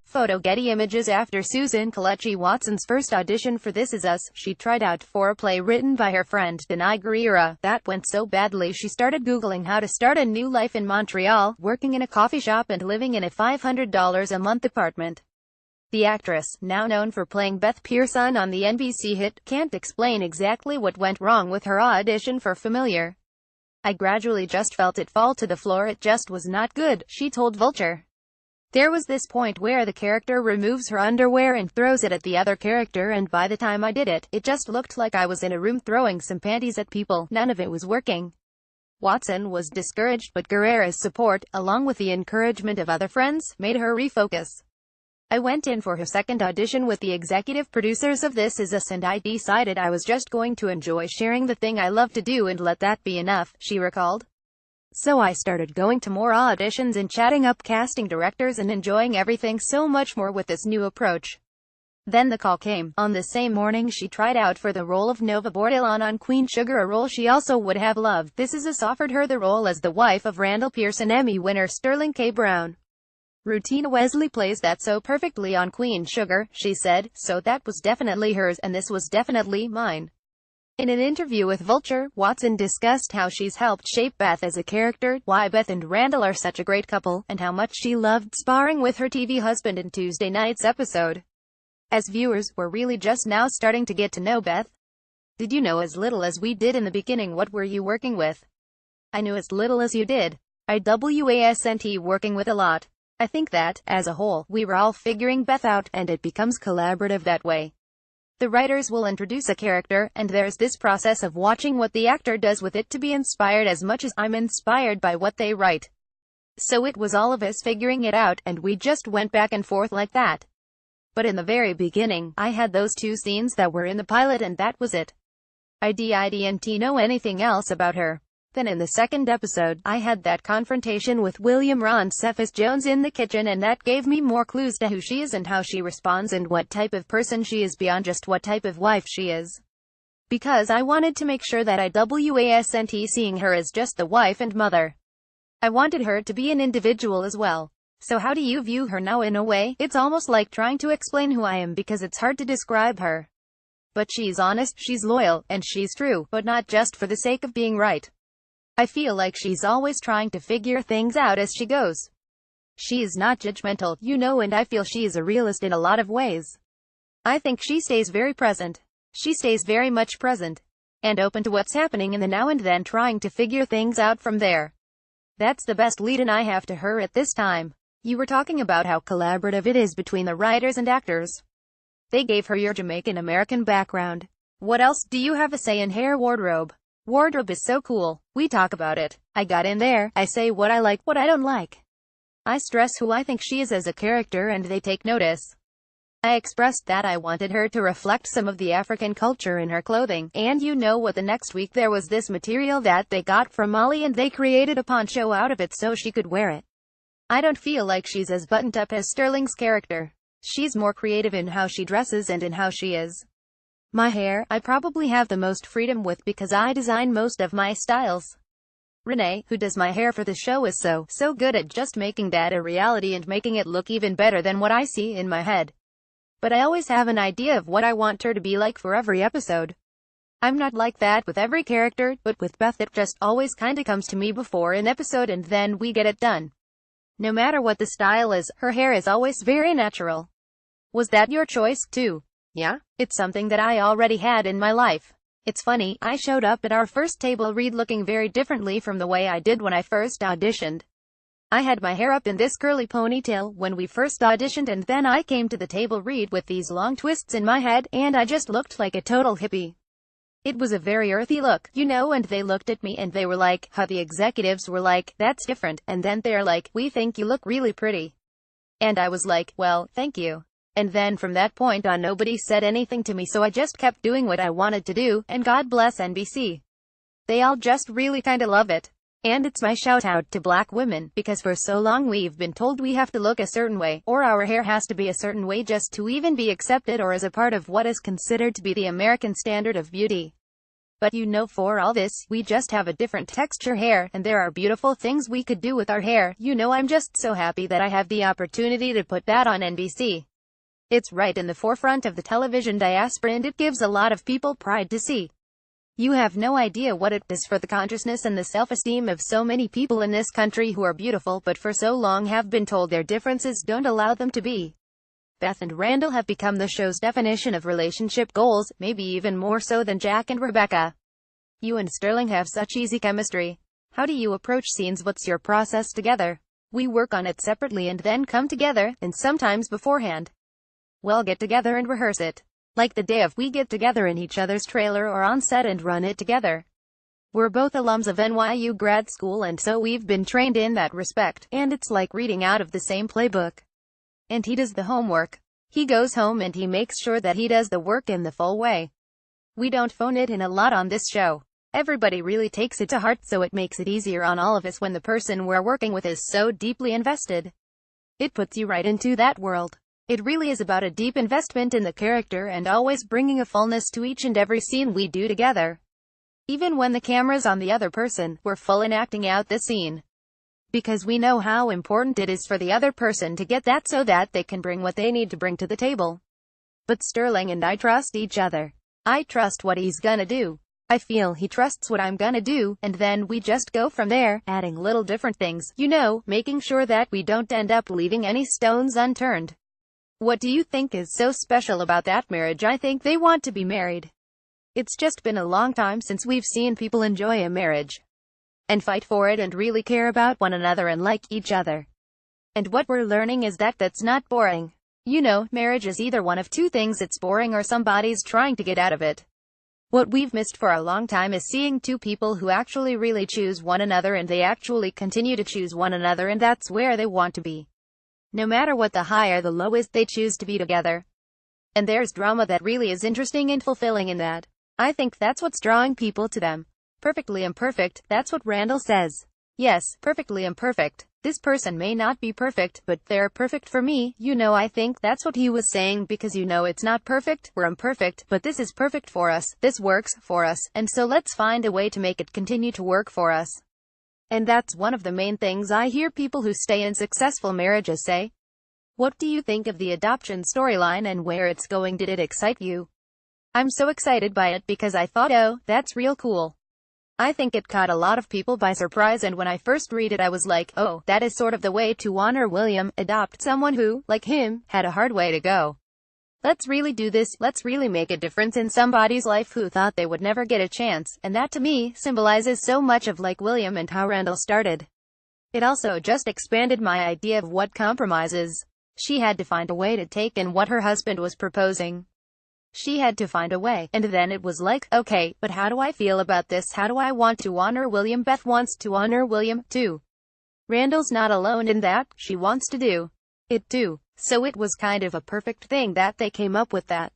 Photo Getty Images. After Susan Kelechi Watson's first audition for This Is Us, she tried out for a play written by her friend Danai Gurira. That went so badly she started Googling how to start a new life in Montreal, working in a coffee shop and living in a $500 a month apartment. The actress, now known for playing Beth Pearson on the NBC hit, can't explain exactly what went wrong with her audition for Familiar. "I gradually just felt it fall to the floor, it just was not good," she told Vulture. "There was this point where the character removes her underwear and throws it at the other character, and by the time I did it, it just looked like I was in a room throwing some panties at people. None of it was working." Watson was discouraged, but Gurira's support, along with the encouragement of other friends, made her refocus. "I went in for her second audition with the executive producers of This Is Us and I decided I was just going to enjoy sharing the thing I love to do and let that be enough," she recalled. "So I started going to more auditions and chatting up casting directors and enjoying everything so much more with this new approach." Then the call came. On the same morning she tried out for the role of Nova Bordelon on Queen Sugar, a role she also would have loved. This Is Us offered her the role as the wife of Randall Pearson Emmy winner Sterling K. Brown. "Rutina Wesley plays that so perfectly on Queen Sugar," she said, "so that was definitely hers, and this was definitely mine." In an interview with Vulture, Watson discussed how she's helped shape Beth as a character, why Beth and Randall are such a great couple, and how much she loved sparring with her TV husband in Tuesday night's episode. "As viewers, we're really just now starting to get to know Beth. Did you know as little as we did in the beginning? What were you working with?" "I knew as little as you did. I wasn't working with a lot. I think that, as a whole, we were all figuring Beth out, and it becomes collaborative that way. The writers will introduce a character, and there's this process of watching what the actor does with it to be inspired as much as I'm inspired by what they write. So it was all of us figuring it out, and we just went back and forth like that. But in the very beginning, I had those two scenes that were in the pilot and that was it. I didn't know anything else about her. Then in the second episode, I had that confrontation with William Ron Cephas Jones in the kitchen, and that gave me more clues to who she is and how she responds and what type of person she is beyond just what type of wife she is. Because I wanted to make sure that I wasn't seeing her as just the wife and mother. I wanted her to be an individual as well. So how do you view her now? In a way, it's almost like trying to explain who I am because it's hard to describe her. But she's honest, she's loyal, and she's true, but not just for the sake of being right. I feel like she's always trying to figure things out as she goes. She is not judgmental, and I feel she is a realist in a lot of ways. I think she stays very present. She stays very much present. And open to what's happening in the now and then trying to figure things out from there. That's the best lead-in I have to her at this time." You were talking about how collaborative it is between the writers and actors. They gave her your Jamaican-American background. What else? Do you have a say in hair wardrobe? Wardrobe is so cool. We talk about it. I got in there. I say what I like, what I don't like. I stress who I think she is as a character and they take notice. I expressed that I wanted her to reflect some of the African culture in her clothing, and what, the next week there was this material that they got from Mali and they created a poncho out of it so she could wear it. I don't feel like she's as buttoned up as Sterling's character. She's more creative in how she dresses and in how she is. My hair, I probably have the most freedom with because I design most of my styles. Renee, who does my hair for the show, is so good at just making that a reality and making it look even better than what I see in my head. But I always have an idea of what I want her to be like for every episode. I'm not like that with every character, but with Beth it just always kinda comes to me before an episode and then we get it done. No matter what the style is, her hair is always very natural. Was that your choice, too? Yeah, it's something that I already had in my life. It's funny, I showed up at our first table read looking very differently from the way I did when I first auditioned. I had my hair up in this curly ponytail when we first auditioned, and then I came to the table read with these long twists in my head, and I just looked like a total hippie. It was a very earthy look, and they looked at me and they were like, the executives were like, that's different, and then they're like, we think you look really pretty. And I was like, well, thank you. And then from that point on nobody said anything to me, so I just kept doing what I wanted to do, and God bless NBC. They all just really kinda love it. And it's my shout out to black women, because for so long we've been told we have to look a certain way, or our hair has to be a certain way just to even be accepted or as a part of what is considered to be the American standard of beauty. But for all this, we just have a different texture hair, and there are beautiful things we could do with our hair. I'm just so happy that I have the opportunity to put that on NBC. It's right in the forefront of the television diaspora, and it gives a lot of people pride to see. You have no idea what it does for the consciousness and the self-esteem of so many people in this country who are beautiful, but for so long have been told their differences don't allow them to be. Beth and Randall have become the show's definition of relationship goals, maybe even more so than Jack and Rebecca. You and Sterling have such easy chemistry. How do you approach scenes? What's your process together? We work on it separately and then come together, and sometimes beforehand. We'll get together and rehearse it. Like the day of, we get together in each other's trailer or on set and run it together. We're both alums of NYU grad school, and so we've been trained in that respect, and it's like reading out of the same playbook. And he does the homework. He goes home and he makes sure that he does the work in the full way. We don't phone it in a lot on this show. Everybody really takes it to heart, so it makes it easier on all of us when the person we're working with is so deeply invested. It puts you right into that world. It really is about a deep investment in the character and always bringing a fullness to each and every scene we do together. Even when the camera's on the other person, we're full in acting out the scene. Because we know how important it is for the other person to get that so that they can bring what they need to bring to the table. But Sterling and I trust each other. I trust what he's gonna do. I feel he trusts what I'm gonna do, and then we just go from there, adding little different things, making sure that we don't end up leaving any stones unturned. What do you think is so special about that marriage? I think they want to be married. It's just been a long time since we've seen people enjoy a marriage and fight for it and really care about one another and like each other. And what we're learning is that that's not boring. Marriage is either one of two things: it's boring or somebody's trying to get out of it. What we've missed for a long time is seeing two people who actually really choose one another, and they actually continue to choose one another, and that's where they want to be. No matter what the high or the low is, they choose to be together. And there's drama that really is interesting and fulfilling in that. I think that's what's drawing people to them. Perfectly imperfect, that's what Randall says. Yes, perfectly imperfect. This person may not be perfect, but they're perfect for me. I think that's what he was saying, because it's not perfect, we're imperfect, but this is perfect for us, this works for us, and so let's find a way to make it continue to work for us. And that's one of the main things I hear people who stay in successful marriages say. What do you think of the adoption storyline and where it's going? Did it excite you? I'm so excited by it because I thought, oh, that's real cool. I think it caught a lot of people by surprise, and when I first read it I was like, oh, that is sort of the way to honor William, adopt someone who, like him, had a hard way to go. Let's really do this, let's really make a difference in somebody's life who thought they would never get a chance, and that to me symbolizes so much of like William and how Randall started. It also just expanded my idea of what compromise is. She had to find a way to take in what her husband was proposing. She had to find a way, and then it was like, okay, but how do I feel about this? How do I want to honor William? Beth wants to honor William, too. Randall's not alone in that, she wants to do it too. So it was kind of a perfect thing that they came up with that.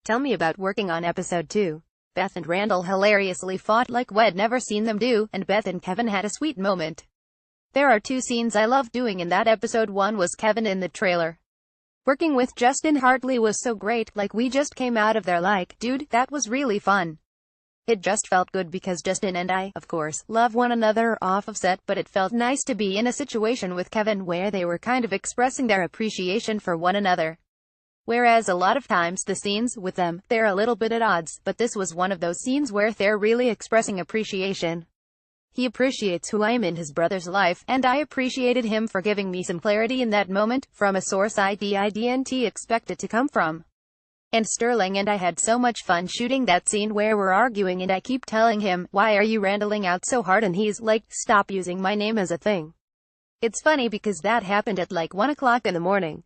Tell me about working on episode 2. Beth and Randall hilariously fought like we'd never seen them do, and Beth and Kevin had a sweet moment. There are two scenes I love doing in that episode. One was Kevin in the trailer. Working with Justin Hartley was so great, like we just came out of there like, dude, that was really fun. It just felt good because Justin and I, of course, love one another off of set, but it felt nice to be in a situation with Kevin where they were kind of expressing their appreciation for one another. Whereas a lot of times the scenes with them, they're a little bit at odds, but this was one of those scenes where they're really expressing appreciation. He appreciates who I am in his brother's life, and I appreciated him for giving me some clarity in that moment, from a source I didn't expect it to come from. And Sterling and I had so much fun shooting that scene where we're arguing and I keep telling him, why are you randling out so hard? And he's like, stop using my name as a thing. It's funny because that happened at like 1 o'clock in the morning.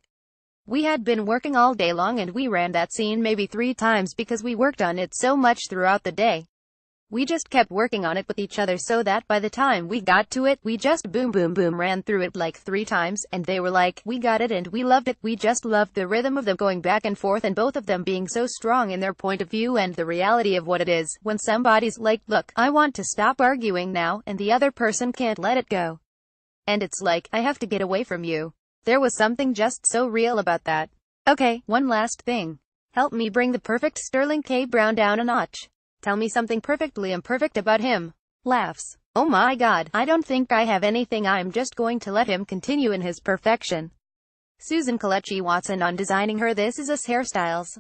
We had been working all day long and we ran that scene maybe 3 times because we worked on it so much throughout the day. We just kept working on it with each other so that by the time we got to it, we just boom ran through it like 3 times, and they were like, we got it and we loved it. We just loved the rhythm of them going back and forth and both of them being so strong in their point of view and the reality of what it is when somebody's like, look, I want to stop arguing now, and the other person can't let it go. And it's like, I have to get away from you. There was something just so real about that. Okay, one last thing. Help me bring the perfect Sterling K. Brown down a notch. Tell me something perfectly imperfect about him. Laughs. Oh my god, I don't think I have anything. I'm just going to let him continue in his perfection. Susan Kelechi Watson on designing her This Is Us hairstyles.